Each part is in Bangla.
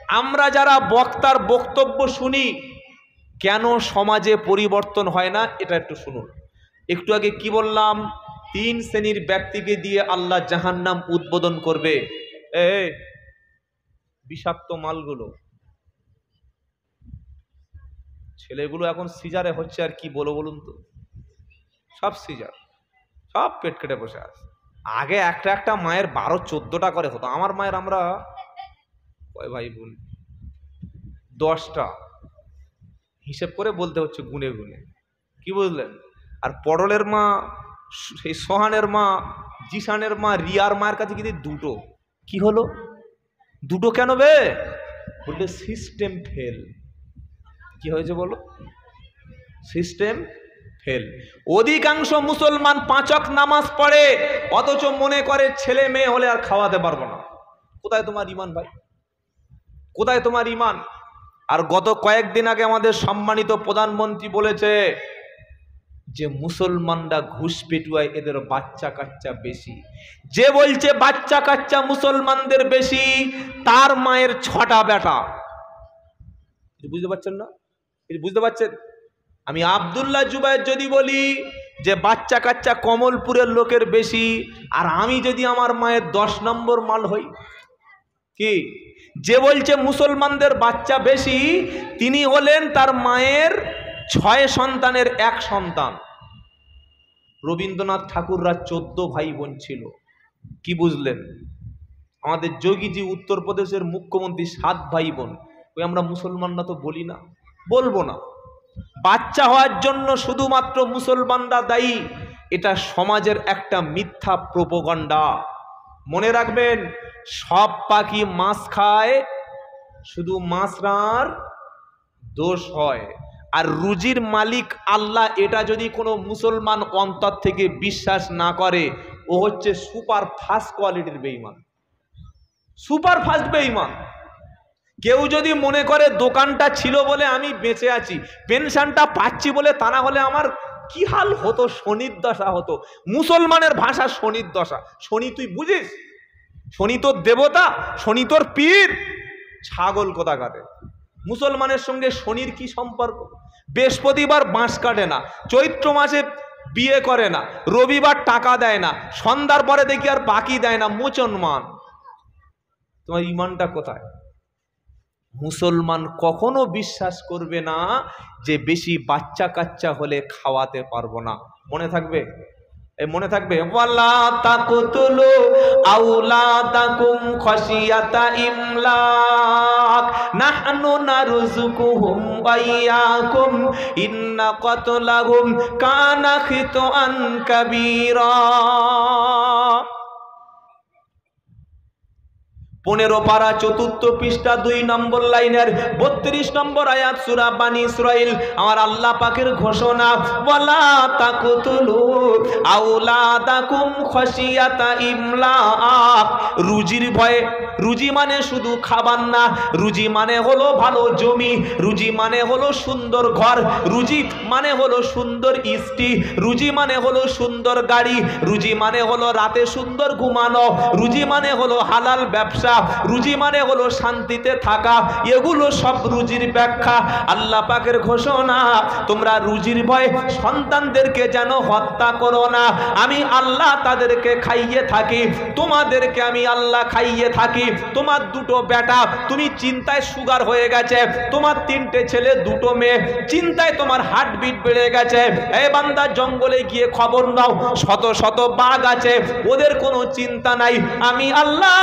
আমরা যারা বক্তার বক্তব্য শুনি, কেন সমাজে পরিবর্তন হয় না এটা একটু শুনুন। একটু আগে কি বললাম? 3 শ্রেণীর ব্যক্তিকে দিয়ে আল্লাহ জাহান্নাম উদ্বোধন করবে। বিষাক্ত মালগুলো, ছেলেগুলো এখন সিজারে হচ্ছে, আর কি বলো বলুন তো, সব সিজার, সব পেট কেটে বসে আছে। আগে একটা একটা মায়ের 12-14টা করে হতো। আমার মায়ের, আমরা কয় ভাই বোন, 10টা হিসেব করে বলতে হচ্ছে, গুনে গুনে, কি বুঝলেন? আর পটলের মা, সেই সোহানের মা, জিসানের মা, রিয়ার মায়ের কাছে কিন্তু 2টো। কি হলো 2টো কেন বে? বললে সিস্টেম ফেল। কি হয়েছে বলো? System fail. অধিকাংশ মুসলমান 5 ওয়াক্ত নামাজ পড়ে, অথচ মনে করে ছেলে মেয়ে হলে আর খাওয়াতে পারবো না। কোথায় তোমার ইমান ভাই? কোথায় তোমার ইমান? আর গত কয়েকদিন আগে আমাদের সম্মানিত প্রধানমন্ত্রী বলেছে যে মুসলমানরা ঘুষ পেটুয়ায়, এদের বাচ্চা কাচ্চা বেশি। যে বলছে বাচ্চা কাচ্চা মুসলমানদের বেশি, তার মায়ের 6টা বেটা। বুঝতে পারছেন না? বুঝতে পারছেন? আমি আব্দুল্লাহ জুবায়ের যদি বলি যে বাচ্চা কাচ্চা কমলপুরের লোকের বেশি, আর আমি যদি আমার মায়ের 10 নম্বর মাল হই, কি? যে বলছে মুসলমানদের বাচ্চা বেশি, তিনি হলেন তার মায়ের 6 সন্তানের 1 সন্তান। রবীন্দ্রনাথ ঠাকুররা 14 ভাই বোন ছিল। কি বুঝলেন? আমাদের যোগীজি উত্তরপ্রদেশের মুখ্যমন্ত্রী 7 ভাই বোন। ওই আমরা মুসলমানরা তো বলি না, বলবো না। বাচ্চা হওয়ার জন্য শুধুমাত্র মুসলমানরা দায়ী, এটা সমাজের একটা মিথ্যা প্রোপাগান্ডা। মনে রাখবেন, সব পাখি মাছ খায়, শুধু মাছরার দোষ হয়। আর রুজির মালিক আল্লাহ, এটা যদি কোনো মুসলমান অন্তর থেকে বিশ্বাস না করে, ও হচ্ছে সুপার ফাস্ট কোয়ালিটির বেঈমান, সুপার ফাস্ট বেঈমান। কেউ যদি মনে করে দোকানটা ছিল বলে আমি বেঁচে আছি, পেনশনটা পাচ্ছি বলে, তা না হলে আমার কি হাল হতো, শনির দশা হতো। মুসলমানের ভাষা শনির দশা। শনি তুই বুঝিস? শনি তোর দেবতা, শনি তোর পীর, ছাগল কোথাকারে। মুসলমানের সঙ্গে শনির কি সম্পর্ক? বৃহস্পতিবার বাঁশ কাটে না, চৈত্র মাসে বিয়ে করে না, রবিবার টাকা দেয় না, সন্ধ্যার পরে দেখি আর বাকি দেয় না। মুসলমান, তোমার ইমানটা কোথায়? মুসলমান কখনো বিশ্বাস করবে না যে বেশি বাচ্চা কাচ্চা হলে খাওয়াতে পারবো না। মনে থাকবে? মনে থাকবে, ওয়ালা তাকতুলু আওলাদাকুম খাশিয়াতা ইমলাক নাহনু নারযুকুহুম ওয়া ইয়াকুম ইন্না কাতলাহুম কানা খিতআন কাবীরা। 15 পারা 4th পৃষ্ঠা 2 নম্বর লাইনের 32 নম্বর আয়াত, সূরা বানী ইসরাইল। আমার আল্লাহ পাকের ঘোষণা, ওয়ালা তাকতুলু আওলাদাকুম খাশিয়াতা ইমলাক। রুজির ভয়ে। রুজি মানে শুধু খাবার না, রুজি মানে হলো ভালো জমি, রুজি মানে হলো সুন্দর ঘর, রুজি মানে হলো সুন্দর স্ত্রী, রুজি মানে হলো সুন্দর গাড়ি, রুজি মানে হলো রাতে সুন্দর ঘুমানো, রুজি মানে হলো হালাল ব্যবসা, রুজি মানে হলো শান্তিতে থাকা। এগুলো সব রুজির ব্যাখ্যা। আল্লাহ পাকের ঘোষণা, তোমরা রুজির ভয়ে সন্তানদেরকে যেন হত্যা করো না। আমি আল্লাহ তাদেরকে খাইয়ে থাকি, তোমাদেরকে আমি আল্লাহ খাইয়ে থাকি। তোমার 2টো বেটা, তুমি চিন্তায় সুগার হয়ে গেছে, তোমার 3টে ছেলে 2টো মেয়ে, চিন্তায় তোমার হার্টবিট বেড়ে গেছে। এই বান্দা, জঙ্গলে গিয়ে খবর নাও, শত শত বাঘ আছে, ওদের কোনো চিন্তা নাই। আমি আল্লাহ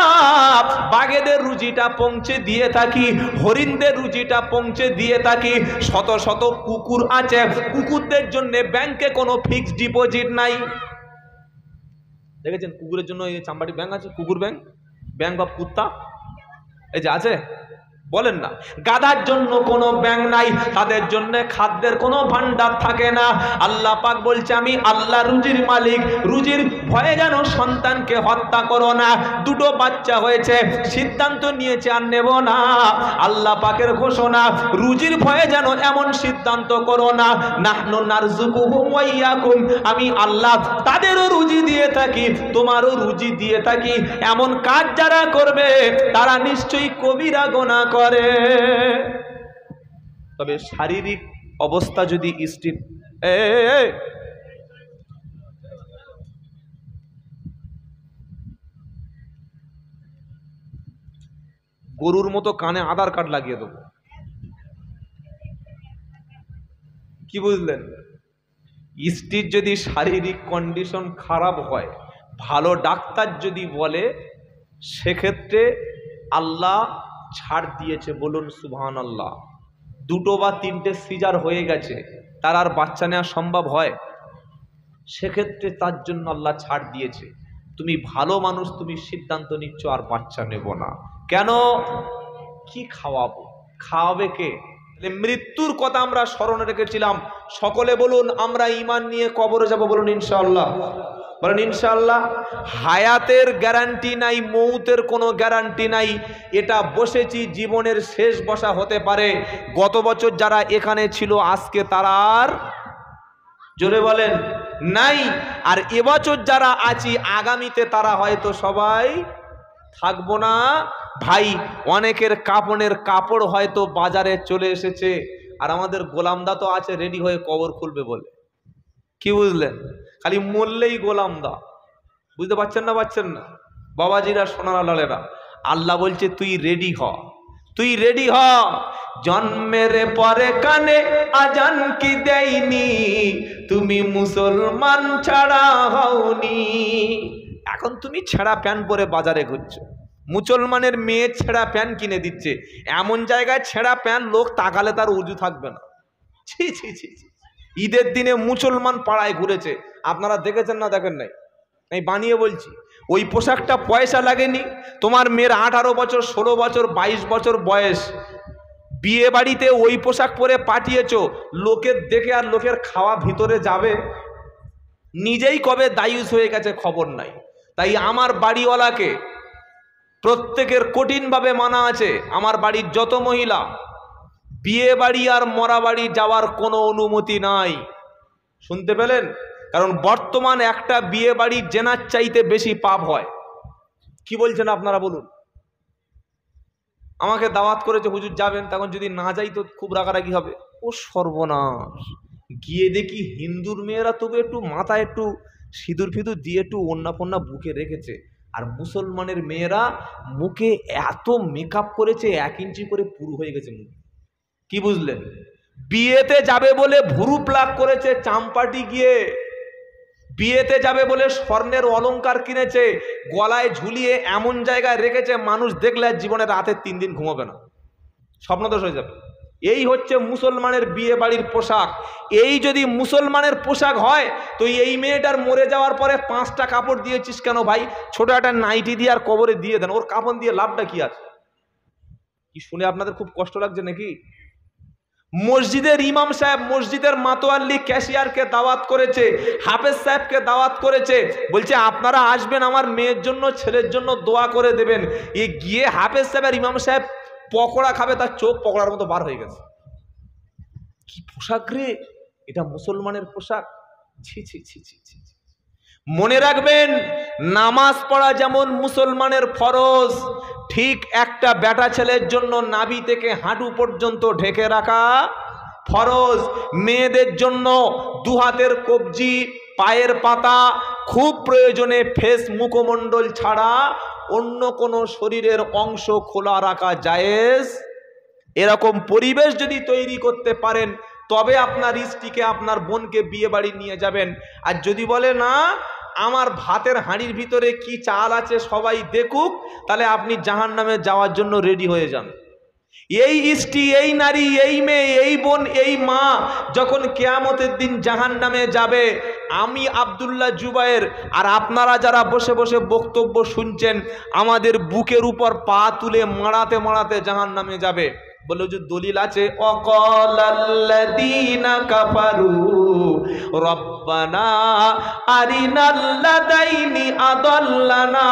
বাঘেদের রুজিটা পৌঁছে দিয়ে থাকি, হরিণদের রুজিটা পৌঁছে দিয়ে থাকি। শত শত কুকুর আছে, কুকুরদের জন্য ব্যাংকে কোনো ফিক্সড ডিপোজিট নাই। দেখেছেন কুকুরের জন্য এই চাম্বাটি ব্যাংক আছে, কুকুর ব্যাংক, ব্যাংক অফ কুত্তা, এই যে আছে, বলেন না। গাধার জন্য কোনো ব্যাংক নাই, তাদের জন্য খাদ্যের কোনো ভান্ডার থাকে না। আল্লাহ পাক বলছে, আমি আল্লাহ রুজির মালিক, রুজির ভয়ে যেন সন্তানকে হত্যা করো না। 2টো বাচ্চা হয়েছে, সিদ্ধান্ত নিয়েছে আর নেব না। আল্লাহ পাকের ঘোষণা, রুজির ভয়ে যেন এমন সিদ্ধান্ত করো না। নাহনু নারযুকুহুম ওয়া ইয়াকুম, আমি আল্লাহ তাদেরও রুজি দিয়ে থাকি, তোমারও রুজি দিয়ে থাকি। এমন কাজ যারা করবে তারা নিশ্চয়ই কবিরা গুনাহ করে। পারে, তবে শারীরিক অবস্থা যদি স্থির, গরুর মতো কানে আধার কার্ড লাগিয়ে দেবো, কি বুঝলেন? স্ত্রীর যদি শারীরিক কন্ডিশন খারাপ হয়, ভালো ডাক্তার যদি বলে, সেক্ষেত্রে আল্লাহ ছাড় দিয়েছে, বলুন সুবহানাল্লাহ। দুটো বা তিনটে সিজার হয়ে গেছে, তার আর বাচ্চা নেওয়া সম্ভব হয়, সেক্ষেত্রে তার জন্য আল্লাহ ছাড় দিয়েছে। তুমি ভালো মানুষ, তুমি সিদ্ধান্ত নিচ্ছ আর বাচ্চা নেব না, কেন? কি খাওয়াবো? খাওয়াবে কে? মৃত্যুর কথা আমরা স্মরণে রেখেছিলাম। সকলে বলুন আমরা ঈমান নিয়ে কবরে যাব, বলুন ইনশাআল্লাহ, বলুন ইনশাআল্লাহ। হায়াতের গ্যারান্টি নাই, মৌতের কোনো গ্যারান্টি নাই। এটা বসেছি, জীবনের শেষ বসা হতে পারে। গত বছর যারা এখানে ছিল আজকে তারা আর, জোরে বলেন, নাই। আর এবছর যারা আছি আগামীতে তারা হয়তো সবাই থাকবো না। ভাই, অনেকের কাপড়ের কাপড় হয়তো বাজারে চলে এসেছে, আর আমাদের গোলামদা তো আছে রেডি হয়ে কবর খুলবে বলে, কি বুঝলেন? খালি মরলেই গোলামদা, বুঝতে পারছেন না? পাচ্ছেন না বাবাজিরা, সোনারা লালেরা? আল্লাহ বলছে তুই রেডি হ, তুই রেডি হ। জন্মের পরে কানে আজান কি দেয়নি, তুমি মুসলমান ছাড়া হওনি। এখন তুমি ছেঁড়া প্যান্ট পরে বাজারে ঘুরছো, মুসলমানের মেয়ে ছেঁড়া প্যান্ট কিনে দিচ্ছে, এমন জায়গায় ছেঁড়া প্যান্ট লোক তাকালে তার উজু থাকবে না। ছি ছি ছি ছি। ঈদের দিনে মুসলমান পাড়ায় ঘুরেছে, আপনারা দেখেছেন না দেখেন নাই? আমি বানিয়ে বলছি, ওই পোশাকটা পয়সা লাগেনি। তোমার মেয়ের 18 বছর, 16 বছর, 22 বছর বয়স, বিয়ে বাড়িতে ওই পোশাক পরে পাঠিয়েছো, লোকের দেখে আর লোকের খাওয়া ভিতরে যাবে? নিজেই কবে দায়ুস হয়ে গেছে খবর নাই। তাই আমার বাড়িওয়ালাকে প্রত্যেকের কঠিনভাবে মানা আছে। আমার বাড়ির যত মহিলা, বিয়ে বাড়ি আর মরা বাড়ি যাওয়ার কোনো অনুমতি নাই, শুনতে পেলেন? কারণ বর্তমান একটা বিয়ে বাড়ি জেনার চাইতে বেশি পাপ হয়। কি বলছেন আপনারা বলুন? আমাকে দাওয়াত করেছে, হুজুর যাবেন, তখন যদি না যাই তো খুব রাগারাগি হবে। ও সর্বনাশ! গিয়ে দেখি হিন্দুর মেয়েরা তবু একটু মাথায় একটু সিঁদুর ফিঁদুর দিয়ে একটু ওন্না ফন্না বুকে রেখেছে, আর মুসলমানের মেয়েরা মুখে এত মেকআপ করেছে, 1 ইঞ্চি করে পুরু হয়ে গেছে মুখ। কি বুঝলেন? বিয়েতে যাবে বলে ভুরু প্লাক করেছে চাম্পাটি গিয়ে, বিয়েতে যাবে বলে স্বর্ণের অলংকার কিনেছে, গলায় ঝুলিয়ে এমন জায়গায় রেখেছে মানুষ দেখলে জীবনে রাতে 3 দিন ঘুমাবে না, স্বপ্নদোষ হয়ে যাবে। এই হচ্ছে মুসলমানের বিয়ে বাড়ির পোশাক। এই যদি মুসলমানের পোশাক হয় তো এই মেয়েটার মরে যাওয়ার পরে 5টা কাপড় দিয়েছিস কেন ভাই? ছোট একটা নাইটি দিয়ে আর কবরে দিয়ে দেন, ওর কাফন দিয়ে লাভটা কি আছে? কি শুনে আপনাদের খুব কষ্ট লাগছে নাকি? মসজিদের ইমাম সাহেব, মসজিদের মাতোয়াল্লি ক্যাশিয়ারকে দাওয়াত করেছে, হাফেজ সাহেবকে দাওয়াত করেছে, বলছে আপনারা আসবেন, আমার মেয়ের জন্য ছেলের জন্য দোয়া করে দেবেন। এ গিয়ে হাফেজ সাহেব আর ইমাম সাহেব পকোড়া খাবে, তার চোখ পকোড়ার মতো বার হয়ে গেছে। কি পোশাক রে এটা? মুসলমানের পোশাক? ছি ছি ছি ছি ছি। মনে রাখবেন, নামাজ পড়া যেমন মুসলমানের ফরজ, ঠিক একটা বেটা ছেলের জন্য নাভি থেকে হাঁটু পর্যন্ত ঢেকে রাখা ফরজ। মেয়েদের জন্য 2 হাতের কবজি, পায়ের পাতা, খুব প্রয়োজনে ফেস মুখমণ্ডল ছাড়া অন্য কোনো শরীরের অংশ খোলা রাখা জায়েজ। এরকম পরিবেশ যদি তৈরি করতে পারেন তবে আপনার স্ত্রীকে, আপনার বোনকে বিয়ে বাড়ি নিয়ে যাবেন। আর যদি বলে না আমার ভাতের হাঁড়ির ভিতরে কি চাল আছে সবাই দেখুক, তাহলে আপনি জাহান্নামে যাওয়ার জন্য রেডি হয়ে যান। এই স্ত্রী, এই নারী, এই মেয়ে, এই বোন, এই মা যখন কিয়ামতের দিন জাহান্নামে যাবে, আমি আব্দুল্লাহ জুবায়ের আর আপনারা যারা বসে বসে বক্তব্য শুনছেন, আমাদের বুকের উপর পা তুলে মারাতে মারাতে জাহান্নামে যাবে। বলে যে দলিল আছে, অকালাল্লাযীনা কাফারু রব্বানা আরিনাল্লাযাইনি আদাল্লানা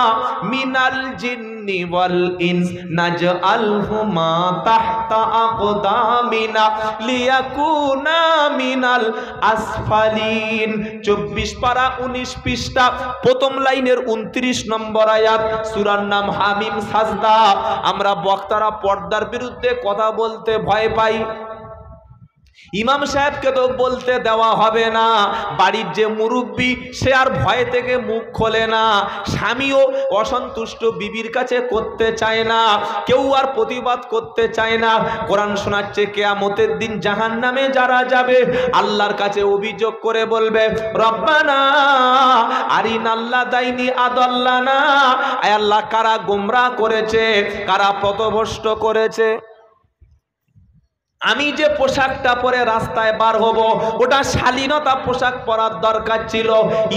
মিনাল জিন্নি ওয়াল ইনস নাজআলহুমা তাহতা আকদামিনা লিয়াকুনা মিনাল আসফালিন। 24 পারা 19 পৃষ্ঠা প্রথম লাইনের 29 নম্বর আয়াত, সূরার নাম হামিম সাজদা। আমরা বক্তারা পর্দার বিরুদ্ধে কথা বলতে ভয় পাই। ইমাম সাহেবকে তো বলতে দেওয়া হবে না, বাড়ির যে মুরব্বী সে আর ভয় থেকে মুখ খোলে না, স্বামীও অসন্তুষ্ট বিবির কাছে করতে চায় না, কেউ আর প্রতিবাদ করতে চায় না। কোরআন শোনাচ্ছে কিয়ামতের দিন জাহান্নামে যারা যাবে আল্লাহর কাছে অভিযোগ করে বলবে রব্বানা আরিনাল্লাযাইনি আদাল্লানা, আয় আল্লাহ কারা গোমরাহ করেছে, কারা পথভ্রষ্ট করেছে। আমি যে পোশাকটা পরে রাস্তায় বার হব ওটা শালীনতা পোশাক পরার দরকার ছিল।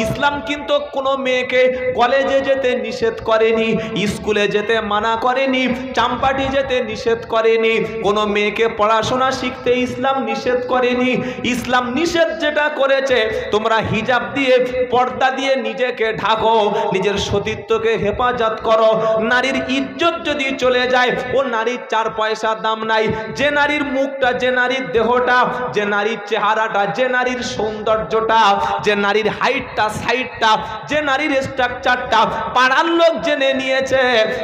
ইসলাম কিন্তু কোনো মেয়েকে কলেজে যেতে নিষেধ করেনি, স্কুলে যেতে মানা করেনি, চাম্পাটি যেতে নিষেধ করেনি, কোনো মেয়েকে পড়াশোনা শিখতে ইসলাম নিষেধ করেনি। ইসলাম নিষেধ যেটা করেছে তোমরা হিজাব দিয়ে পর্দা দিয়ে নিজেকে ঢাকো, নিজের সতীত্বকে হেফাজত করো। নারীর ইজ্জত যদি চলে যায় ও নারীর 4 পয়সা দাম নাই। যে নারীর মুখ, যে নারীর দেহটা, যে নারীর চেহারাটা, যে নারীর সৌন্দর্যটা, যে নারীর হাইটটা সাইডটা, যে নারীর স্ট্রাকচারটা পাড়ার লোক জেনে নিয়েছে,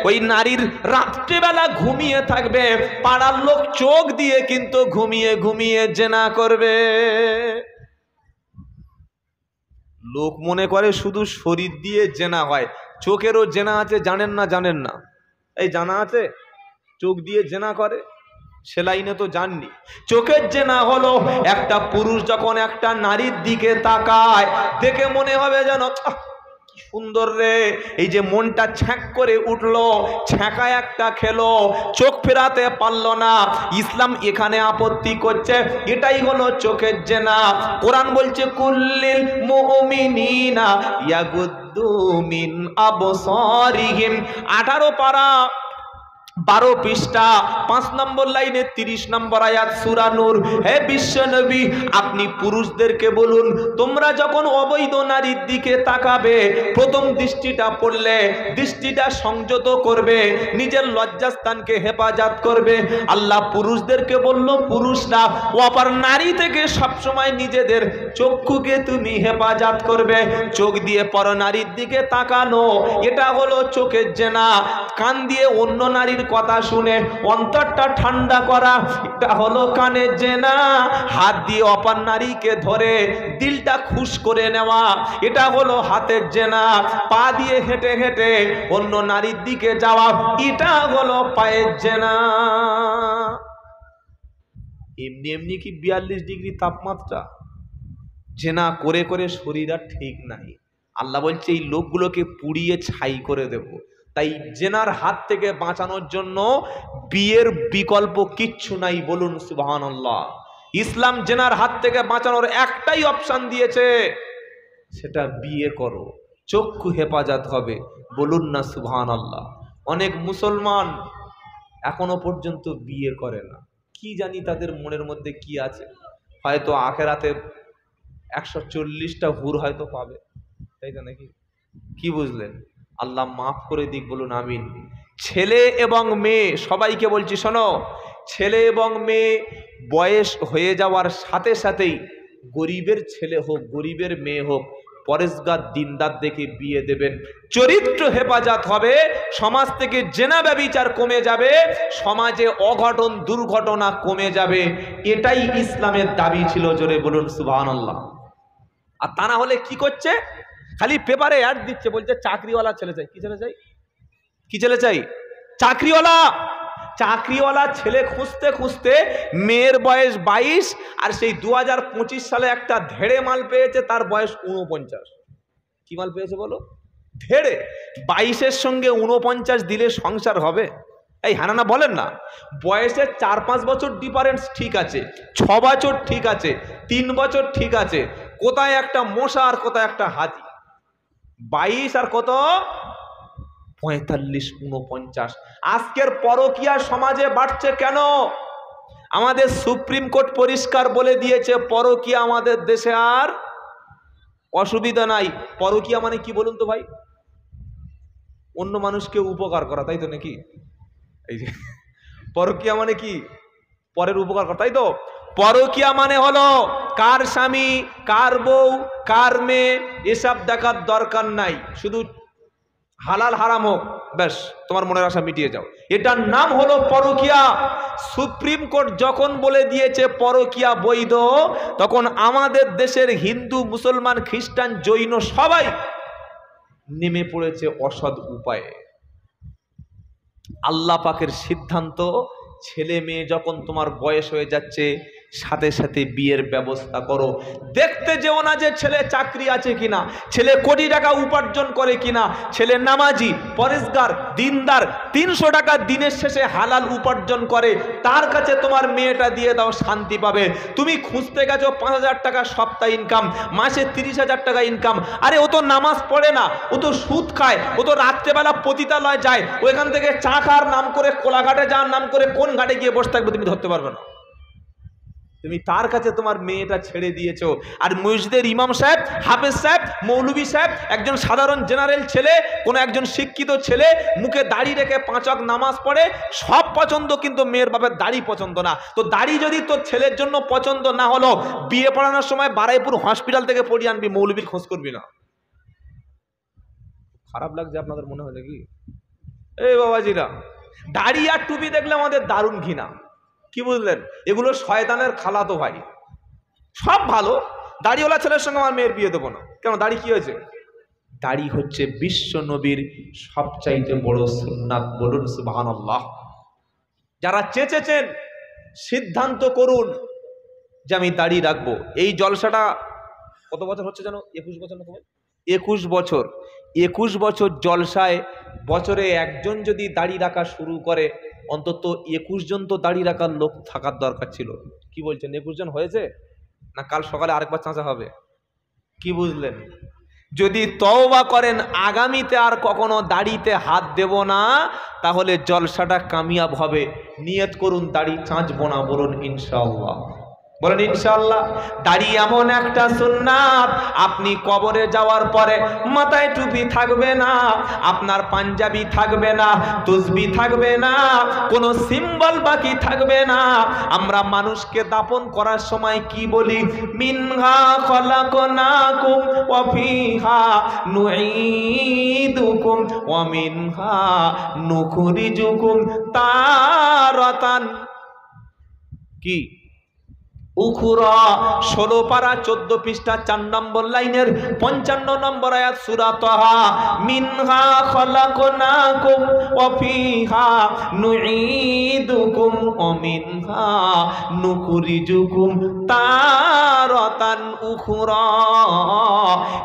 ওই নারীর রাত্রিবেলা ঘুমিয়ে থাকবে, পাড়ার লোক চোখ দিয়ে কিন্তু ঘুমিয়ে ঘুমিয়ে জেনা করবে। লোক মনে করে শুধু শরীর দিয়ে জেনা হয়, চোখেরও জেনা আছে। জানেন না? জানেন না? এই জানা আছে চোখ দিয়ে জেনা করে, সে লাইনে তো জাননি। চোখের জেনা হলো একটা পুরুষ যখন একটা নারীর দিকে তাকায়, দেখে মনে হবে যেন কি সুন্দর রে, এই যে মনটা ছ্যাঁক করে উঠলো, ছ্যাঁকা একটা খেলো, চোখ ফেরাতে পারলো না। ইসলাম এখানে আপত্তি করছে, এটাই হলো চোখের জেনা। কোরআন বলছে কুল্লিল মুমিনিনা ইয়াগুদ্দু মিন আবসারিহিম, 18 পারা 12 পৃষ্ঠা 5 নম্বর লাইনে 30 নম্বর আয়াত সূরা নূর। হে বিশ্বনবী, আপনি পুরুষদেরকে বলুন তোমরা যখন অবৈধ নারীর দিকে তাকাবে প্রথম দৃষ্টিটা পড়লে দৃষ্টিটা সংযত করবে, নিজের লজ্জাস্থানকে হেফাজত করবে। আল্লাহ পুরুষদেরকে বলল পুরুষরা অপর নারী থেকে সবসময় নিজেদের চক্ষুকে তুমি হেফাজত করবে। চোখ দিয়ে পর নারীর দিকে তাকানো এটা হলো চোখের জেনা। কান দিয়ে অন্য নারীর কথা শুনে অন্তরটা ঠান্ডা করা এটা হলো কানের জেনা। হাত দিয়ে অপর নারীকে ধরে দিলটা খুশ করে নেওয়া এটা হলো হাতের জেনা। পা দিয়ে হেঁটে হেঁটে অন্য নারীর দিকে যাওয়া এটা হলো পায়ের জেনা। এমনি এমনি কি 42 ডিগ্রি তাপমাত্রা? জেনা করে করে শরীর আর ঠিক নাই। আল্লাহ বলছে এই লোকগুলোকে পুড়িয়ে ছাই করে দেব। তাই জেনার হাত থেকে বাঁচানোর জন্য বিয়ের বিকল্প কিচ্ছু নাই, বলুন সুবহানাল্লাহ। ইসলাম জেনার হাত থেকে বাঁচানোর একটাই অপশন দিয়েছে, সেটা বিয়ে করো, চক্ষু হেফাজত হবে, বলুন না সুবহানাল্লাহ। অনেক মুসলমান এখনো পর্যন্ত বিয়ে করে না, কি জানি তাদের মনের মধ্যে কি আছে। হয়তো আখেরাতে 140টা হুর হয়তো পাবে, তাই তো নাকি? কি বুঝলেন? আল্লাহ মাফ করে দিক, বলুন আমিন। ছেলে এবং মেয়ে সবাইকে বলছি শোনো, ছেলে এবং মেয়ে বয়স হয়ে যাওয়ার সাথে সাথেই গরিবের ছেলে হোক গরিবের মেয়ে হোক পরেশগার দিনদার দেখে বিয়ে দেবেন। চরিত্র হেফাজত হবে, সমাজ থেকে জেনা ব্যভিচার কমে যাবে, সমাজে অঘটন দুর্ঘটনা কমে যাবে। এটাই ইসলামের দাবি ছিল, জোরে বলুন সুবহানাল্লাহ। আর তা না হলে কি করছে? খালি পেপারে অ্যাড দিচ্ছে, বলছে চাকরিওয়ালা ছেলে চাই। কি ছেলে চাই? কি ছেলে চাই? চাকরিওয়ালা। চাকরিওয়ালা ছেলে খুঁজতে খুঁজতে মেয়ের বয়স 22 আর সেই 2025 সালে একটা ধেড়ে মাল পেয়েছে, তার বয়স 49। কি মাল পেয়েছে বলো? ধেড়ে। 22-এর সঙ্গে 49 দিলে সংসার হবে? এই হানানা বলেন না। বয়সের 4-5 বছর ডিফারেন্স ঠিক আছে, 6 বছর ঠিক আছে, 3 বছর ঠিক আছে, কোথায় একটা মশা আর কোথায় একটা হাতি। 22 আর কত? 45, 49। আজকের পরকীয়া সমাজে বাড়ছে কেন? আমাদের সুপ্রিম কোর্ট পরিষ্কার বলে দিয়েছে পরকীয়া আমাদের দেশে আর অসুবিধা নাই। পরকীয়া মানে কি বলুন তো ভাই? অন্য মানুষকে উপকার করা, তাই তো নাকি? এই যে পরকীয়া মানে কি? পরের উপকার করা, তাই তো? পরকীয়া মানে হলো কার স্বামী, কার বউ, কার মেয়ে এসব দেখার দরকার নাই, শুধু হালাল হারাম হোক, ব্যাস তোমার মনের আশা মিটিয়ে যাও, এটার নাম হলো পরকীয়া। সুপ্রিম কোর্ট যখন বলে দিয়েছে পরকীয়া বৈধ, তখন আমাদের দেশের হিন্দু, মুসলমান, খ্রিস্টান, জৈন সবাই নেমে পড়েছে অসৎ উপায়ে। আল্লাহ পাকের সিদ্ধান্ত, ছেলে মেয়ে যখন তোমার বয়স হয়ে যাচ্ছে সাথে সাথে বিয়ের ব্যবস্থা করো। দেখতে যেও না যে ছেলে চাকরি আছে কিনা, ছেলে কোটি টাকা উপার্জন করে কিনা, ছেলে নামাজি, পরেশগার, দিনদার, 300 টাকা দিনের শেষে হালাল উপার্জন করে, তার কাছে তোমার মেয়েটা দিয়ে দাও, শান্তি পাবে। তুমি খুঁজতে গেছো 5000 টাকা সপ্তাহে ইনকাম, মাসে 30,000 টাকা ইনকাম। আরে ও তো নামাজ পড়ে না, ও তো সুদ খায়, ও তো রাত্রেবেলা পতিতালয় যায়, ওইখান থেকে চা খাওয়ার নাম করে কোলাঘাটে যাওয়ার নাম করে কোন ঘাটে গিয়ে বসে থাকবে তুমি ধরতে পারবে না। তুমি তার কাছে তোমার মেয়েটা ছেড়ে দিয়েছো। আর মসজিদের ইমাম সাহেব, হাফেজ সাহেব, মৌলভী সাহেব, একজন সাধারণ জেনারেল ছেলে, কোনো একজন শিক্ষিত ছেলে মুখে দাড়ি রেখে 5 ওয়াক্ত নামাজ পড়ে, সব পছন্দ, কিন্তু মেয়ের বাপের দাড়ি পছন্দ না। তো দাড়ি যদি তোর ছেলের জন্য পছন্দ না হলো, বিয়ে পড়ানোর সময় বারাইপুর হসপিটাল থেকে পড়িয়ে আনবি, মৌলভীর খোঁজ করবি না। খারাপ লাগছে আপনাদের মনে হয় নাকি? এই বাবাজিরা, দাড়ি আর টুপি দেখলে আমাদের দারুণ ঘৃণা, কি বুঝলেন? এগুলো শয়তানের খালাতো ভাই। সব ভালো, দাড়িওয়ালা ছেলের সঙ্গে আমার মেয়ের বিয়ে দেবো না। কেন? দাড়ি কি হয়েছে? দাড়ি হচ্ছে বিশ্ব নবীর সবচাইতে বড় সুন্নাত, বলুন সুবহানাল্লাহ। যারা চেঁচেছেন সিদ্ধান্ত করুন যে আমি দাড়ি রাখবো। এই জলসাটা কত বছর হচ্ছে জানো? 21 বছর না? 21 বছর। 21 বছর জলসায় বছরে একজন যদি দাড়ি রাখা শুরু করে, অন্তত 21 জন তো দাড়ি রাখার লোক থাকার দরকার ছিল। কি বলছেন? 21 জন হয়েছে না? কাল সকালে আরেকবার চাঁচা হবে, কি বুঝলেন? যদি তওবা করেন আগামীতে আর কখনো দাড়িতে হাত দেব না, তাহলে জলসাটা কামিয়াব হবে। নিয়ত করুন দাড়ি চাঁচবো না, বলুন ইনশাআল্লাহ, বলেন ইনশাআল্লাহ। দাড়ি এমন একটা সুন্নাত, আপনি কবরে যাওয়ার পরে মাথায় টুপি থাকবে না, আপনার পাঞ্জাবি থাকবে না, তসবি থাকবে না, কোনো সিম্বল বাকি থাকবে না। আমরা মানুষকে দাফন করার সময় কি বলি? মিনহা খলাকনাকুম ওয়া ফিহা নুঈদুকুম ওয়া মিনহা নুখরিজুকুম তারাতান কি উখরা। 16 পারা 14 পৃষ্ঠা 4 নম্বর লাইনের 55 নম্বর আয়াত সূরা তাহা। মিনহা খলাকনাকুম ওয়া ফিহা নুঈদুকুম ওয়া মিনহা নুখরিজুকুম তারাতান উখরা।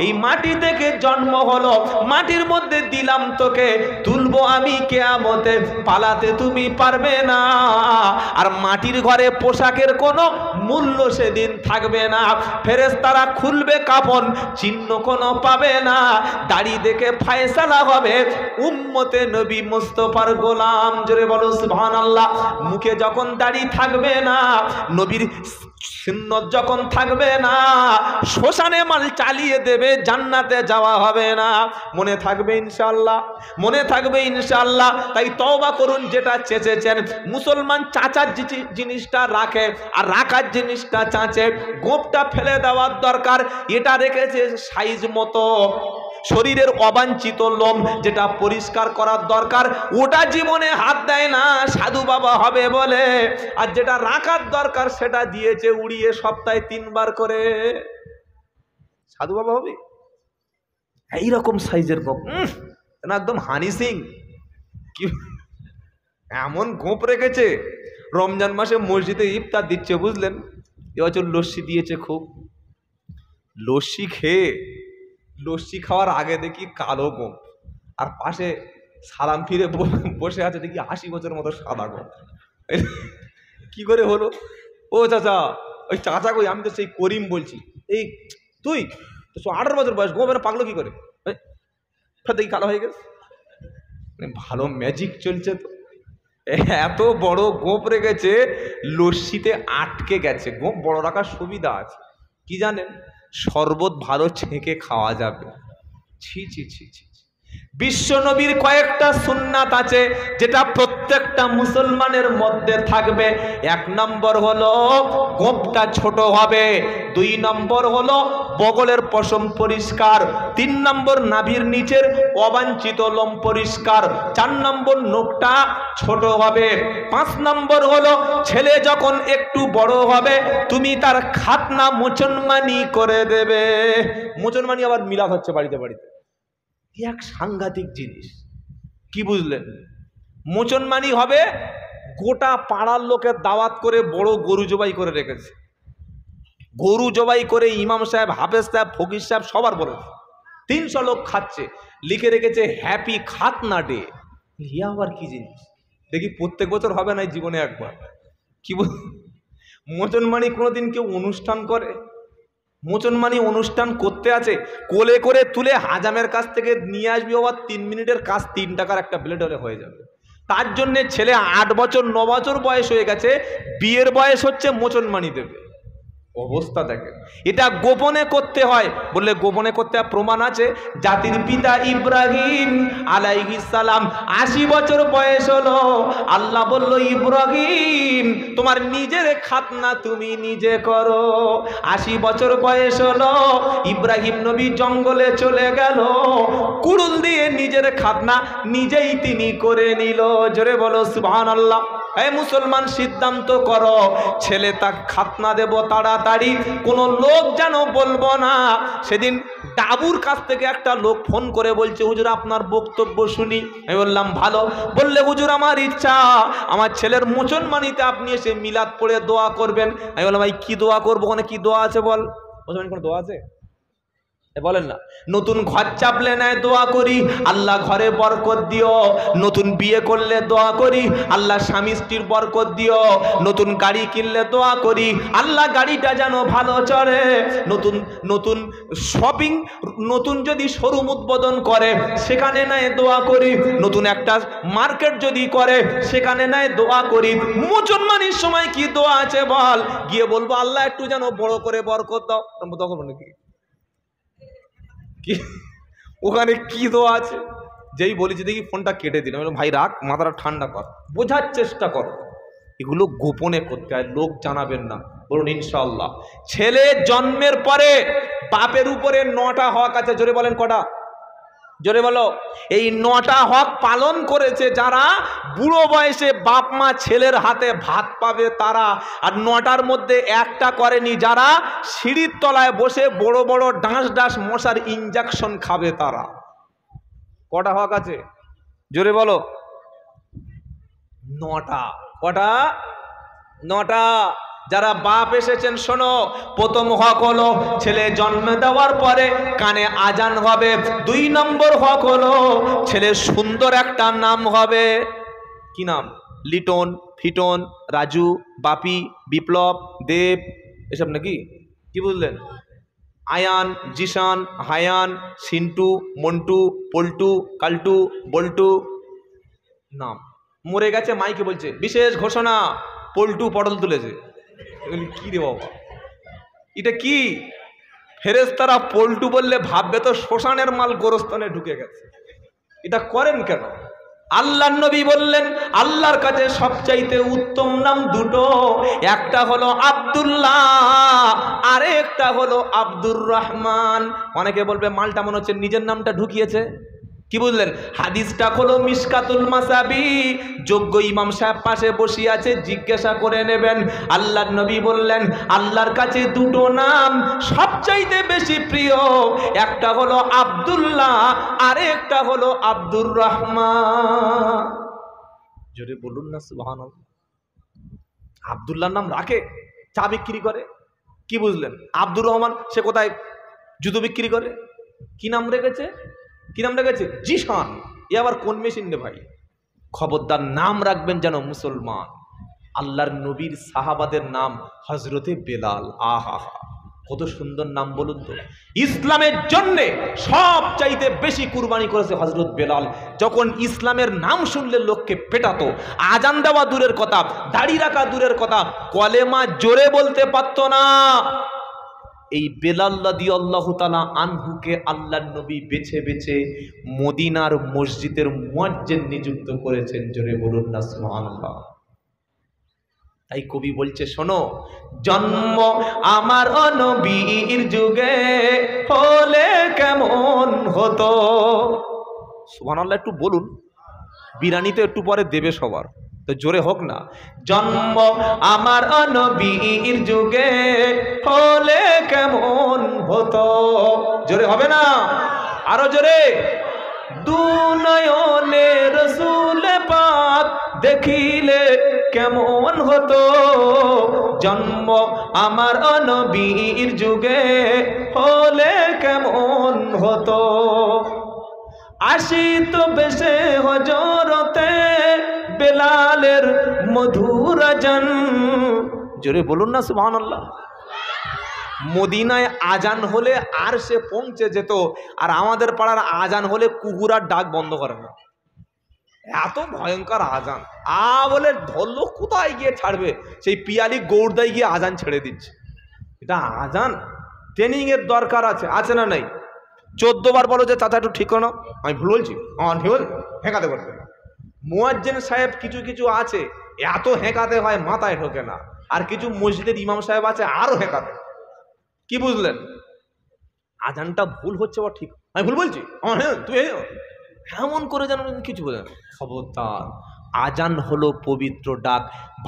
এই মাটি থেকে জন্ম হলো, মাটির মধ্যে দিলাম তোকে, তুলবো আমি কিয়ামতে, পালাতে তুমি পারবে না। আর মাটির ঘরে পোশাকের কোনো মূল্য সেদিন থাকবে না। ফেরেশতারা খুলবে কাফন, চিহ্ন কোনো পাবে না। দাড়ি দেখে ফায়সালা হবে উম্মতে নবী মুস্তাফার গোলাম। জোরে বলো সুবহানাল্লাহ। মুখে যখন দাড়ি থাকবে না, নবীর সুন্নত যখন থাকবে না, শ্মশানে মাল চালিয়ে দেবে, জান্নাতে যাওয়া হবে না। মনে থাকবে ইনশাআল্লাহ, মনে থাকবে ইনশাআল্লাহ। তাই তওবা করুন, যেটা চেঁচেছেন। মুসলমান চাচার জিনিসটা রাখে আর রাখার জিনিসটা চাঁচে, গোপটা ফেলে দেওয়ার দরকার। এটা রেখেছে সাইজ মতো। শরীরের অবাঞ্ছিত লোম যেটা পরিষ্কার করার দরকার, ওটা জীবনে হাত দেয় না, সাধু বাবা হবে বলে। আর যেটা রাখার দরকার সেটা দিয়েছে উড়িয়ে, সপ্তাহে 3 বার করে। সাধু বাবা হবে এইরকম সাইজের গোপ, না একদম হানি সিং কি এমন গোপ রেখেছে। রমজান মাসে মসজিদে ইফতার দিচ্ছে, বুঝলেন? এবছর লস্যি দিয়েছে খুব। লস্যি খেয়ে, লস্যি খাওয়ার আগে দেখি কালো গোপ, আর পাশে সালাম ফিরে বসে আছে দেখি 80 বছর মতো সাদা গোপ। কি করে হলো? ও চাচা, ওই চাচা কই? আমি তো সেই করিম বলছি। এই তুই তো 18 বছর বয়স, গোপের পাগলো কি করে? দেখি কালো হয়ে গেছে। ভালো ম্যাজিক চলছে তো। এত বড় গোপ রেখেছে, লস্যিতে আটকে গেছে। গোপ বড় রাখার সুবিধা আছে কি জানেন? শরবত ভালো ছেঁকে খাওয়া যাবে। ছি ছি ছি ছি। বিশ্ব নবীর কয়েকটা সুন্নাত আছে যেটা প্রত্যেকটা মুসলমানের মধ্যে থাকবে। এক নম্বর হলো গোপটা ছোট হবে, দুই নম্বর হলো বগলের পশম পরিষ্কার, তিন নম্বর নাভির নিচের অবাঞ্ছিত লোম পরিষ্কার, চার নম্বর নখটা ছোট হবে, পাঁচ নম্বর হলো ছেলে যখন একটু বড় হবে তুমি তার খাতনা মোচনমানি করে দেবে। মোচনমানি আবার মিলাদ হচ্ছে বাড়িতে বাড়িতে, এক সাংঘাতিক জিনিস। কি বুঝলেন? মোচনমানি হবে, গোটা পাড়ার লোকের দাওয়াত করে বড় গরু জবাই করে রেখেছে। গরু জবাই করে ইমাম সাহেব, হাফেজ সাহেব, ফকির সাহেব সবার বলেছে, 300 লোক খাচ্ছে, লিখে রেখেছে হ্যাপি খাতনা ডে। ইয়ে আবার কি জিনিস দেখি? প্রত্যেক বছর হবে না জীবনে একবার। কি মোচনমানি কোনোদিন কেউ অনুষ্ঠান করে? মোচনমানি অনুষ্ঠান করতে আছে, কোলে করে তুলে হাজামের কাছ থেকে নিয়ে আসবি, আবার 3 মিনিটের কাজ 3 টাকার একটা ব্লেড হলে হয়ে যাবে। তার জন্যে ছেলে 8 বছর 9 বছর বয়স হয়ে গেছে, বিয়ের বয়স হচ্ছে, মোচনমানি দেবে। অবস্থা দেখেন। এটা গোপনে করতে হয়। বললে গোপনে করতে হয়, প্রমাণ আছে। জাতির পিতা ইব্রাহিম আলাইহিস সালাম 80 বছর বয়স হলো, আল্লাহ বলল ইব্রাহিম তোমার নিজের খাতনা তুমি নিজে করো। 80 বছর বয়স হলো, ইব্রাহিম নবী জঙ্গলে চলে গেল, কুড়ুল দিয়ে নিজের খাতনা নিজেই তিনি করে নিল। জোরে বলো সুবহানাল্লাহ। এই মুসলমান সিদ্ধান্ত করো, ছেলে তাক খাতনা দেব তাড়াতাড়ি, কোনো লোক যেন বলবো না। সেদিন ডাবুর কাছ থেকে একটা লোক ফোন করে বলছে হুজুর আপনার বক্তব্য শুনি। আমি বললাম ভালো। বললে হুজুর আমার ইচ্ছা আমার ছেলের মোচনমানিতে আপনি এসে মিলাদ পড়ে দোয়া করবেন। আমি বললাম ভাই কি দোয়া করবো? ওখানে কি দোয়া আছে বল? মোচনমানি কোনো দোয়া আছে? বলেন না। নতুন ঘর চাপলে নেয় দোয়া করি আল্লাহ ঘরে বরকত দিও, নতুন বিয়ে করলে দোয়া করি আল্লাহ স্বামী স্ত্রীর বরকত দিও, নতুন গাড়ি কিনলে দোয়া করি আল্লাহ গাড়িটা যেন ভালো চলে, নতুন নতুন শপিং, নতুন যদি শোরুম উদ্বোধন করে সেখানে নেয় দোয়া করি, নতুন একটা মার্কেট যদি করে সেখানে নেয় দোয়া করি। মুসলমানের সময় কি দোয়া আছে বল? গিয়ে বলবো আল্লাহ একটু যেন বড় করে বরকত দাও, তখন নাকি ওখানে কি দোয়া আছে? যেই বলেছি দেখি ফোনটা কেটে দিল। ভাই রাখ, মাথাটা ঠান্ডা কর, বোঝার চেষ্টা কর। এগুলো গোপনে করতে হয়, লোক জানাবেন না। বলুন ইনশাআল্লাহ। ছেলে জন্মের পরে বাপের উপরে 9টা হক আছে। জোরে বলেন কটা? জোরে বলো। এই 9টা হক পালন করেছে যারা, বুড়ো বয়সে বাপ মা ছেলের হাতে ভাত পাবে তারা। আর 9টার মধ্যে একটা করেনি যারা, সিঁড়ির তলায় বসে বড় বড় ডাঁশ ডাঁশ মশার ইঞ্জেকশন খাবে তারা। কটা হক আছে? জোরে বলো। 9টা। কটা? 9টা। যারা বাপ এসেছেন শোনো, প্রথম হক হলো ছেলে জন্ম দেওয়ার পরে কানে আজান হবে। 2 নম্বর হক হলো ছেলে সুন্দর একটা নাম হবে। কি নাম? লিটন, ফিটন, রাজু, বাপি, বিপ্লব, দেব, এসব নাকি? কি বুঝলেন? আয়ান, জিশান, হায়ান, সিন্টু, মন্টু, পল্টু, কাল্টু, বল্টু নাম। মরে গেছে মাইকে বলছে বিশেষ ঘোষণা, পল্টু পটল তুলেছে। কি রে বাবা, এটা কি? ফেরেশতারা পল্টু বললে ভাববে তো শ্মশানের মাল গোরস্থানে ঢুকে গেছে। এটা করেন কেন? আল্লাহর নবী বললেন আল্লাহর কাছে সবচাইতে উত্তম নাম দুটো, একটা হলো আব্দুল্লাহ, আরেকটা হলো আব্দুর রহমান। অনেকে বলবে মালটা মনে হচ্ছে নিজের নামটা ঢুকিয়েছে। কি বুঝলেন? হাদিসটা হলো মিশকাতুল মাসাবি, যোগ্য ইমাম সাহেব পাশে বসে আছে, জিজ্ঞাসা করে নেবেন। আল্লাহর নবী বললেন আল্লাহর কাছে দুটো নাম সবচাইতে বেশি প্রিয়, একটা হলো আব্দুল্লাহ, আরেকটা হলো আব্দুর রহমান। জোরে বলুন না সুবহানাল্লাহ। আব্দুল্লাহর নাম রাখে, চা বিক্রি করে। কি বুঝলেন? আব্দুর রহমান সে কোথায় জুতো বিক্রি করে। কি নাম রেখেছে? কি নাম রেখেছে? জিশান। এ আবার কোন মেশিন রে ভাই? খবরদার নাম রাখবেন যেন মুসলমান। আল্লাহর নবীর সাহাবাদের নাম হজরতে বেলাল। আহা হা, কত সুন্দর নাম বলুন তো। ইসলামের জন্য সব চাইতে বেশি কুরবানি করেছে হযরত বেলাল। যখন ইসলামের নাম শুনলে লোককে পেটাতো, আজান দেওয়া দূরের কথা, দাড়ি রাখা দূরের কথা, কলেমা জোরে বলতে পারতো না। এই বেলাল রাদিয়াল্লাহু তাআলা আনহুকে আল্লাহর নবী বেছে বেছে মদিনার মসজিদের মুয়াজ্জিন নিযুক্ত করেছেন। জোরে বলুন না সুবহানাল্লাহ। তাই কবি বলছে, শোনো, জন্ম আমার নবীর যুগে হলে কেমন হতো। সুবহানাল্লাহ একটু বলুন, বিরানি তো একটু পরে দেবে সবার, তো জোরে হোক না। জন্ম আমার নবীর যুগে হলে কেমন হতো। জোরে হবে না, আরো জোরে। দু নয়নে রাসূল পাক দেখিলে কেমন হতো। জন্ম আমার নবীর যুগে হলে কেমন হতো। আসিত বেশে হজরতে বেলালের মধুর আজান। জোরে বলুন না সুবহানাল্লাহ। মদিনায় আজান হলে আর সে পৌঁছে যেত, আর আমাদের পাড়ার আজান হলে কুকুরার ডাক বন্ধ করে না। এত ভয়ঙ্কর আজান। বলে ধরলো কোথায় গিয়ে ছাড়বে, সেই পিয়ালি গৌড়দায় গিয়ে আজান ছেড়ে দিচ্ছে। এটা আজান ট্রেনিং এর দরকার আছে না নাই? 14 বার বলো যে চাচা একটু ঠিক করো, আমি ভুল বলছি, হেঁকাতে পারবে না। মুয়াজ্জিন সাহেব কিছু কিছু আছে এত হেঁকাতে হয় মাথায় ঢোকে না, আর কিছু মসজিদের ইমাম সাহেব আছে আরো হেঁকাতে। কি বুঝলেন? আজানটা ভুল হচ্ছে বা ঠিক, আমি ভুল বলছি, তুই এমন করে যেন কিছু বোঝেন। খবরদার, আজান হলো পবিত্র ডাক।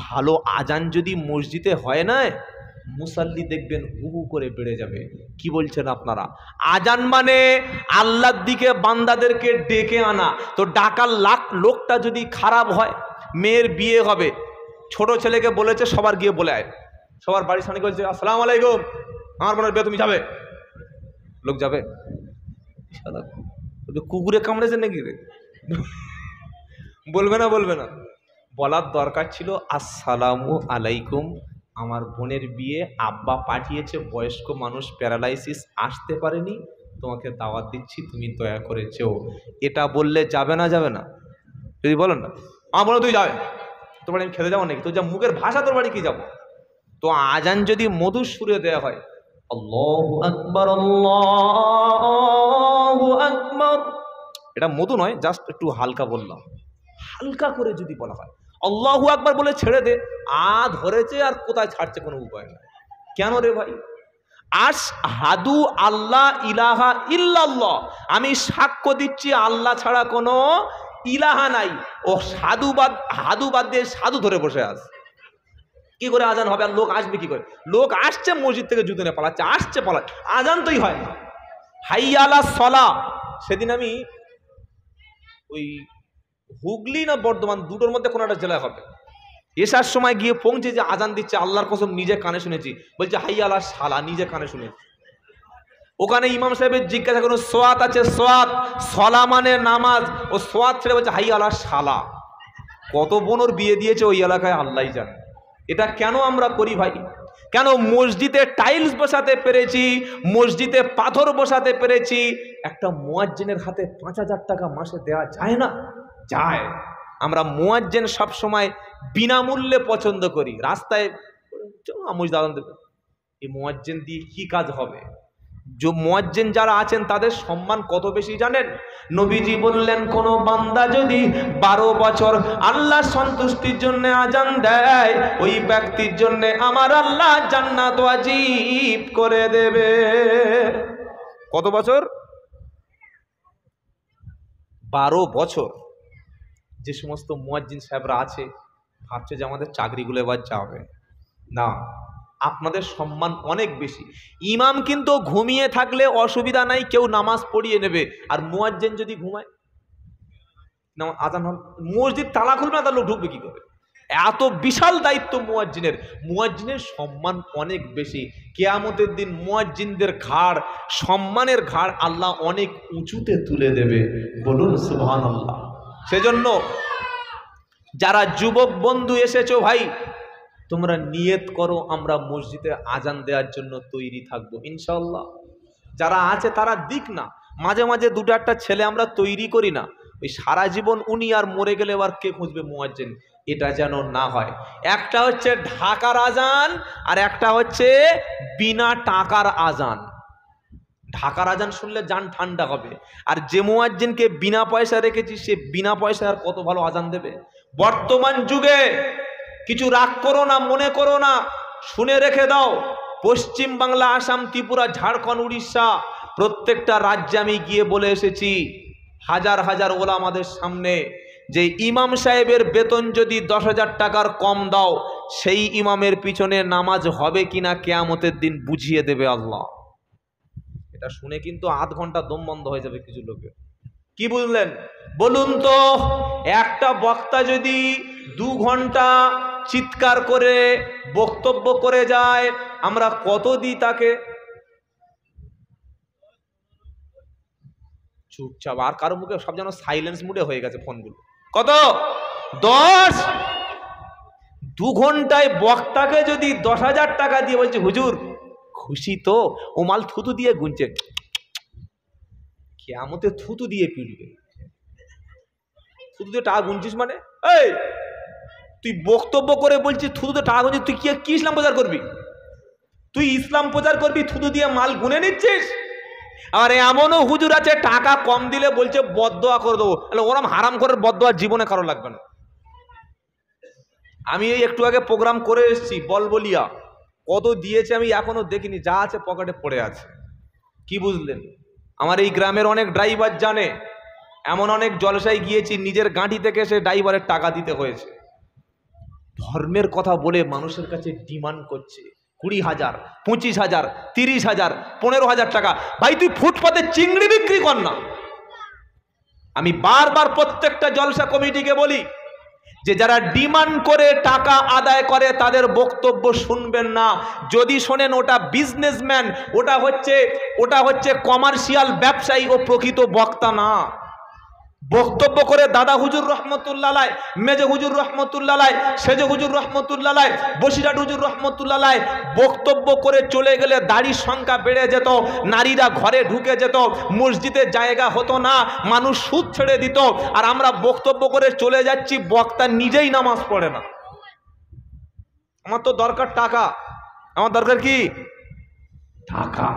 ভালো আজান যদি মসজিদে হয় না, মুসাল্লি দেখবেন হু হু করে বেড়ে যাবে। কি বলছেন আপনারা? আজান মানে আল্লাহর দিকে বান্দাদেরকে ডেকে আনা। তো ডাকার লোকটা যদি খারাপ হয়, মেয়ের বিয়ে হবে, ছোট ছেলেকে বলেছে সবার গিয়ে বলে আয়, সবার বাড়ির সামনে বলছে আসসালামু আলাইকুম, আমার বোনের বিয়ে, তুমি যাবে? লোক যাবে? কুকুরে কামড়েছে নাকি রে? বলবে না। বলার দরকার ছিল আসসালামু আলাইকুম, আমার বোনের বিয়ে, আব্বা পাঠিয়েছে, বয়স্ক মানুষ, প্যারালাইসিস, আসতে পারেনি, তোমাকে দাওয়াত দিচ্ছি, তুমি দয়া করে যেও। এটা বললে যাবে না? যদি বলেন না, আমার বলো তুই যাবে, তোর বাড়ি আমি খেতে যাবো নাকি? তোর যা মুখের ভাষা, তোর বাড়ি কি যাবো? তো আজান যদি মধুর সুরে দেওয়া হয়, আল্লাহু আকবার, আল্লাহু আকবার, এটা মধু নয়, জাস্ট একটু হালকা বললাম, হালকা করে যদি বলা হয়, আল্লাহু আকবার বলে ছেড়ে দে, ধরেছে আর কোথায় ছাড়ছে কোনো উপায় নাই। কেন রে ভাই? আশহাদু আল্লাহ ইলাহা ইল্লাল্লাহ, আমি সাক্ষ্য দিচ্ছি আল্লাহ ছাড়া কোনো ইলাহা নাই। ও হাদু বাদ দিয়ে সাধু ধরে বসে আছে। কি করে আজান হবে? আর লোক আসবে কি করে? লোক আসছে মসজিদ থেকে জুতো নিয়ে পালাচ্ছে, আসছে পালাচ্ছে, আজান তোই হয় না। হাইয়া আলা সলা, সেদিন আমি ওই হুগলি না বর্ধমান, দুটোর মধ্যে কোনো একটা জেলায় হবে, এসার সময় গিয়ে পৌঁছে যে আজান দিচ্ছে, আল্লাহর কসম নিজে কানে শুনেছি, বলছে হাইয়া আলা সালা, নিজে কানে শুনেছি। ওখানে ইমাম সাহেবের জিজ্ঞাসা করুন সোয়াত আছে, সোয়াত, সলা মানে নামাজ, ও সোয়াত ছেড়ে বলছে হাইয়া আলা সালা। কত বোনর বিয়ে দিয়েছে ওই এলাকায় আল্লাহই জানে। এটা কেন আমরা করি ভাই? কেন মসজিদে টাইলস বসাতে পেরেছি, মসজিদে পাথর বসাতে পেরেছি, একটা মুয়াজ্জিনের হাতে 5000 টাকা মাসে দেওয়া যায় না? যায়। আমরা মুয়াজ্জিন সবসময় বিনামূল্যে পছন্দ করি। রাস্তায় মসজিদ আজান দেবে, এই মুয়াজ্জিন দিয়ে কি কাজ হবে? যে মুয়াজ্জিন যারা আছেন তাদের সম্মান কত বেশি জানেন? নবীজি বললেন, কোন বান্দা যদি 12 বছর আল্লাহ সন্তুষ্টির জন্য আজান দেয়, ওই ব্যক্তির জন্য আমার আল্লাহ জান্নাত ওয়াজিব করে দেবে। কত বছর? 12 বছর। যে সমস্ত মুয়াজ্জিন সাহেবরা আছে ভাবছে যে আমাদের চাকরিগুলো এবার যাবে না, আপনাদের সম্মান অনেক বেশি। ইমাম কিন্তু ঘুমিয়ে থাকলে অসুবিধা নাই, কেউ নামাজ পড়িয়ে নেবে। আর মুয়াজ্জিন যদি ঘুমায়, আজান হল, মসজিদ তালা খুলবে না, তার লোক ঢুকবে কি করে? এত বিশাল দায়িত্ব মুয়াজ্জিনের। মুয়াজ্জিনের সম্মান অনেক বেশি। কিয়ামতের দিন মুয়াজ্জিনদের ঘাড়, সম্মানের ঘাড় আল্লাহ অনেক উঁচুতে তুলে দেবে। বলুন সুবহানাল্লাহ। সেজন্য যারা যুবক বন্ধু এসেছো ভাই, তোমরা নিয়ত করো আমরা মসজিদে আজান দেওয়ার জন্য তৈরি থাকবো ইনশাআল্লাহ। যারা আছে তারা দিক না, মাঝে মাঝে দুটো একটা ছেলে আমরা তৈরি করি না, ওই সারা জীবন উনি আর মরে গেলে এবার কে খুঁজবে মুয়াজ্জিন, এটা যেন না হয়। একটা হচ্ছে ঢাকার আজান আর একটা হচ্ছে বিনা টাকার আজান। ঢাকার আজান শুনলে জান ঠান্ডা হবে, আর যে মুয়াজ্জিনকে বিনা পয়সা রেখেছি সে বিনা পয়সায় আর কত ভালো আজান দেবে। বর্তমান যুগে কিছু রাগ করো না, মনে করো না, শুনে রেখে দাও, পশ্চিম বাংলা, আসাম, ত্রিপুরা, ঝাড়খণ্ড, উড়িষ্যা প্রত্যেকটা রাজ্যে আমি গিয়ে বলে এসেছি হাজার হাজার ওলামাদের সামনে যে ইমাম সাহেবের বেতন যদি 10,000 টাকার কম দাও সেই ইমামের পিছনে নামাজ হবে কিনা কিয়ামতের দিন বুঝিয়ে দেবে আল্লাহ। এটা শুনে কিন্তু আধ ঘন্টা দম বন্ধ হয়ে যাবে কিছু লোকের। কি বুঝলেন বলুন তো? একটা বক্তা যদি 2 ঘন্টা চিৎকার করে বক্তব্য করে যায় আমরা কত দিই তাকে? চুপচাপ, আর কারো মুখে সব যেন সাইলেন্স মুডে হয়ে গেছে ফোনগুলো। কত? 10। 2 ঘন্টায় বক্তাকে যদি 10,000 টাকা দিয়ে বলছে হুজুর খুশি তো, ও মাল থুতু দিয়ে গুনছে, কিয়ামতে থুতু দিয়ে পিটবে। থুতু দিয়ে টাকা গুনছিস মানে? এই তুই বক্তব্য করে বলছিস থুতুতে টাকা গুনছিস, তুই কি ইসলাম প্রচার করবি? তুই ইসলাম প্রচার করবি থুতু দিয়ে মাল গুনে নিচ্ছিস? আর এমনও হুজুর আছে টাকা কম দিলে বলছে বদদোয়া করে দেবো। তাহলে ওরম হারাম করে বদদোয়া জীবনে কারো লাগবে না। আমি এই একটু আগে প্রোগ্রাম করে এসেছি বলবলিয়া, কত দিয়েছে আমি এখনো দেখিনি, যা আছে পকেটে পড়ে আছে। কি বুঝলেন? আমার এই গ্রামের অনেক ড্রাইভার জানে, এমন অনেক জলসায় গিয়েছি নিজের গাঁটি থেকে সে ড্রাইভারের টাকা দিতে হয়েছে। ধর্মের কথা বলে মানুষের কাছে ডিমান্ড করছে 20,000, 25,000, 30,000, 15,000 টাকা। ভাই তুই ফুটপাতে চিংড়ি বিক্রি কর না। আমি বারবার প্রত্যেকটা জলসা কমিটিকে বলি যে যারা ডিমান্ড করে টাকা আদায় করে তাদের বক্তব্য শুনবেন না। যদি শোনেন ওটা বিজনেসম্যান, ওটা হচ্ছে কমার্শিয়াল ব্যবসায়ী, ও প্রকৃত বক্তা না। বক্তব্য করে দাদা হুজুর রহমতুল্লাহ আলাইহি, মেজে হুজুর রহমতুল্লাহ আলাইহি, সেজে হুজুর রহমতুল্লাহ আলাইহি, বসিরহাট হুজুর রহমতুল্লাহ আলাইহি বক্তব্য করে চলে গেলে দাড়ির সংখ্যা বেড়ে যেত, নারীরা ঘরে ঢুকে যেত, মসজিদে জায়গা হতো না, মানুষ সুদ ছেড়ে দিত। আর আমরা বক্তব্য করে চলে যাচ্ছি, বক্তা নিজেই নামাজ পড়ে না। আমার তো দরকার টাকা, আমার দরকার কি? টাকা।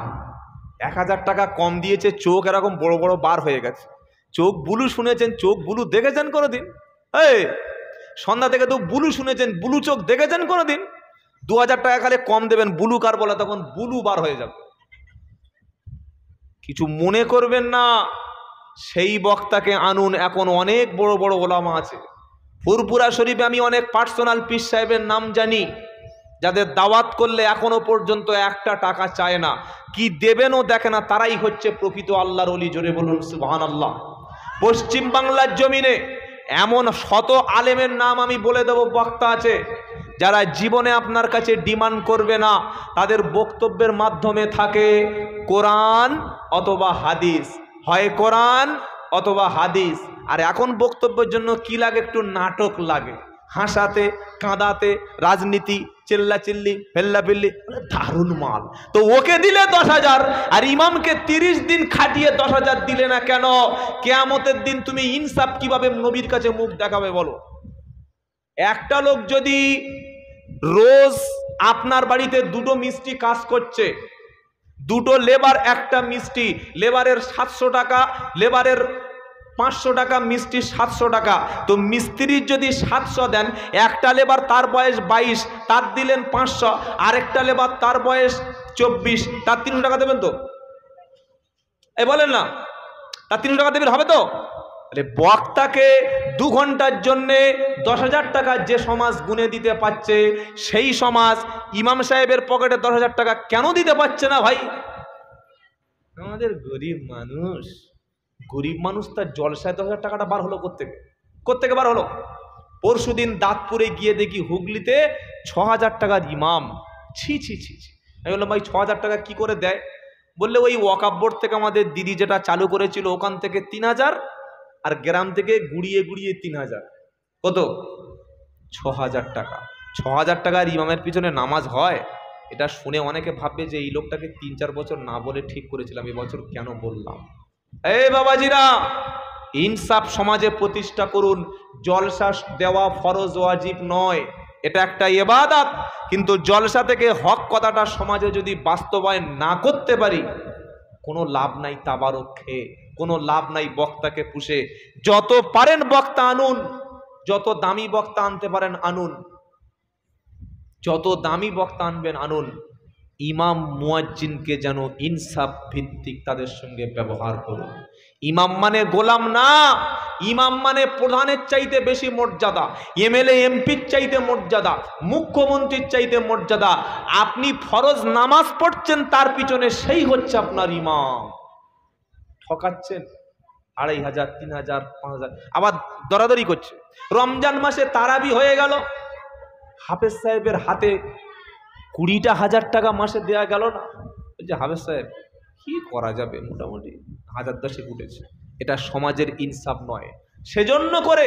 1,000 টাকা কম দিয়েছে, চোখ এরকম বড় বড় বার হয়ে গেছে। চোখ বুলু শুনেছেন, চোখ বুলু দেখেছেন কোনোদিন? এই সন্ধ্যা থেকে তো বুলু শুনেছেন, বুলু চোখ দেখেছেন কোনোদিন? 2,000 টাকা খালি কম দেবেন, বুলু কার বলে তখন বুলু বার হয়ে যাবে। কিছু মনে করবেন না, সেই বক্তাকে আনুন। এখন অনেক বড় বড় ওলামা আছে। ফুরপুরা শরীফে আমি অনেক পার্সোনাল পীর সাহেবের নাম জানি যাদের দাওয়াত করলে এখনো পর্যন্ত 1 টাকা চায় না, কি দেবেনও দেখে না, তারাই হচ্ছে প্রকৃত আল্লাহর ওলি। জোরে বলুন সুবহানাল্লাহ। পশ্চিম বাংলার জমিনে এমন শত আলেমের নাম আমি বলে দেব, বক্তা আছে যারা জীবনে আপনার কাছে ডিমান্ড করবে না, তাদের বক্তব্যের মাধ্যমে থাকে কোরআন অথবা হাদিস, হয় কোরআন অথবা হাদিস। আর এখন বক্তব্যের জন্য কি লাগে? একটু নাটক লাগে, হাসাতে কাঁদাতে, রাজনীতি, চিল্লাচিল্লি, হেল্লাপিল্লি, দারুণ মাল। তো ওকে দিলে 10,000 আর ইমামকে 30 দিন খাটিয়ে 10,000 দিলে না কেন? কিয়ামতের দিন তুমি ইনসাফ কিভাবে নবীর কাছে মুখ দেখাবে বলো? একটা লোক যদি রোজ আপনার বাড়িতে 2টো মিস্ত্রি কাজ করছে, 2টো লেবার, একটা মিস্ত্রি, লেবারের 700 টাকা, লেবারের 500 টাকা, মিস্ত্রি 700 টাকা। তো মিস্ত্রির যদি 700 দেন, একটা লেবার তার বয়স 22, তার দিলেন 500, আরেকটা লেবার তার বয়স 24, তার 300 টাকা দেবেন তো? এই বলেন না, তার 300 টাকা দেবেন, হবে তো? আরে বক্তাকে 2 ঘন্টার জন্যে 10,000 টাকা যে সমাজ গুনে দিতে পারছে, সেই সমাজ ইমাম সাহেবের পকেটে 10,000 টাকা কেন দিতে পারছে না ভাই? আমাদের গরিব মানুষ, গরিব মানুষ তার জলসায় 10,000 টাকাটা বার হলো কোত্থেকে বার হলো? পরশুদিন দাঁতপুরে গিয়ে দেখি হুগলিতে 6,000 টাকার ইমাম। ছি ছি ছি ছি। আমি বললাম ভাই 6,000 টাকা কি করে দেয়? বললে ওই ওয়াকফ বোর্ড থেকে আমাদের দিদি যেটা চালু করেছিল ওখান থেকে 3,000, আর গ্রাম থেকে গুড়িয়ে গুড়িয়ে 3,000। কত? 6,000 টাকা। 6,000 টাকার ইমামের পিছনে নামাজ হয়? এটা শুনে অনেকে ভাববে যে এই লোকটাকে 3-4 বছর না বলে ঠিক করেছিলাম, এবছর কেন বললাম। এই বাবাজিরা, ইনসাফ সমাজে প্রতিষ্ঠা করুন। জলসা দেওয়া ফরজ ওয়াজিব নয়, এটা একটা ইবাদত। কিন্তু জলসা থেকে হক কথাটা সমাজে যদি বাস্তবায়ন না করতে পারি, কোনো লাভ নাই তাবারক খেয়ে, কোনো লাভ নাই বক্তাকে পুষে। যত পারেন বক্তা আনুন, যত দামি বক্তা আনতে পারেন আনুন, যত দামি বক্তা আনবেন আনুন। ইমাম মুয়াজ্জিনকে যেন ইনসাফ ভিত্তিক তাদের সঙ্গে ব্যবহার করুন। ইমাম মানে গোলাম না, ইমাম মানে প্রধানের চাইতে বেশি মর্যাদা, এমএলএ এমপির চাইতে মর্যাদা, মুখ্যমন্ত্রীর চাইতে মর্যাদা। আপনি ফরজ নামাজ পড়ছেন, তার পিছনে সেই হচ্ছে আপনার ইমাম। ঠকাচ্ছেন 2,500, 3,000, 5,000, আবার দরাদরি করছে। রমজান মাসে তারাবি হয়ে গেল, হাফেজ সাহেবের হাতে 20,000 টাকা মাসে দেয়া গেল না। বলছে হাফেজ সাহেব কি করা যাবে, মোটামুটি 1000 10 উঠেছে। এটা সমাজের ইনসাফ নয়। সেজন্য করে